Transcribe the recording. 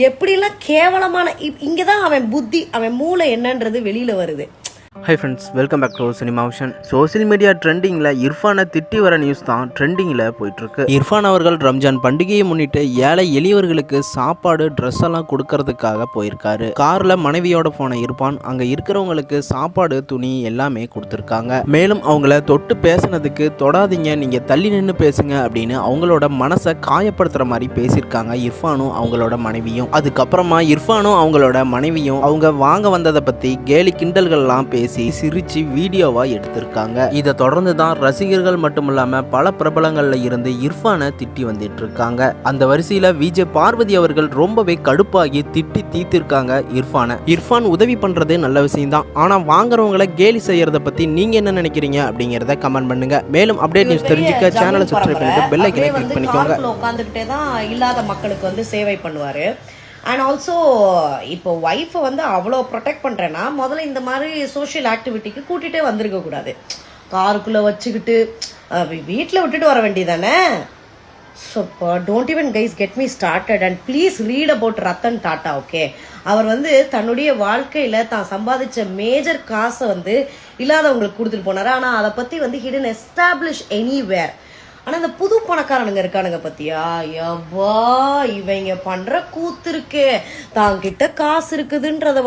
எப்படிலாம் கேவலமான இங்கதான் அவன் புத்தி அவன் மூளை என்னன்றது வெளியில வருது. Hi friends, welcome back to Cinema Vision. Social media ட்ரெண்டிங்கில் இர்ஃபானை திட்டி வர நியூஸ் தான் ட்ரெண்டிங்கில் போயிட்டுருக்கு. இர்ஃபான் அவர்கள் ரம்ஜான் பண்டிகையை முன்னிட்டு ஏழை எளியவர்களுக்கு சாப்பாடு ட்ரெஸ் எல்லாம் கொடுக்கறதுக்காக போயிருக்காரு. காரில் மனைவியோட போன இர்ஃபான் அங்கே இருக்கிறவங்களுக்கு சாப்பாடு துணி எல்லாமே கொடுத்துருக்காங்க. மேலும் அவங்கள தொட்டு பேசினதுக்கு தொடாதீங்க, நீங்கள் தள்ளி நின்று பேசுங்க அப்படின்னு அவங்களோட மனசை காயப்படுத்துகிற மாதிரி பேசியிருக்காங்க இர்ஃபானும் அவங்களோட மனைவியும். அதுக்கப்புறமா இர்ஃபானும் அவங்களோட மனைவியும் அவங்க வாங்க வந்ததை பற்றி கேலி கிண்டல்கள்லாம் பேசி சிரிச்சு வீடியோவா எடுத்திருக்காங்க. இதை தொடர்ந்து தான் ரசிகர்கள் மட்டுமில்லாம பல பிரபலங்கள்ல இருந்து இர்ஃபானை திட்டி வந்துட்டு இருக்காங்க. அந்த வரிசையில விஜய் பார்வதி அவர்கள் ரொம்பவே கடுப்பாகி திட்டி தீர்த்திருக்காங்க இர்ஃபானை. இர்ஃபான் உதவி பண்றது நல்ல விஷயம் தான், ஆனா வாங்குறவங்களை கேலி செய்யறத பத்தி நீங்க என்ன நினைக்கிறீங்க அப்படிங்கறத கமெண்ட் பண்ணுங்க. மேலும் அப்டேட் நியூஸ் தெரிஞ்சுக்க சேனலை சப்ஸ்கிரைப் பண்ணிட்டு பெல் ஐகானை கிளிக் பண்ணிக்கோங்க. உட்கார்ந்துகிட்டே தான் இல்லாத மக்களுக்கு சேவை பண்ணுவாரு. அண்ட் ஆல்சோ இப்போ ஒய்ஃபை அவ்வளோ ப்ரொடெக்ட் பண்ணுறேன்னா முதல்ல இந்த மாதிரி சோஷியல் ஆக்டிவிட்டிக்கு கூட்டிகிட்டே வந்திருக்க கூடாது. காருக்குள்ளே வச்சுக்கிட்டு வீட்டில் விட்டுட்டு வர வேண்டியதானே. So don't even guys get me started and please read about Ratan Tata. Okay, அவர் தன்னுடைய வாழ்க்கையில் தான் சம்பாதிச்ச மேஜர் காசை இல்லாதவங்களுக்கு கொடுத்துட்டு போனார். ஆனால் அதை பற்றி he didn't establish anywhere. ஆனா இந்த புது பணக்காரனுங்க இருக்கானுங்க பத்தியா, எவ்வா இவங்க பண்ற கூத்து இருக்கே, தாங்கிட்ட காசு இருக்குதுன்றத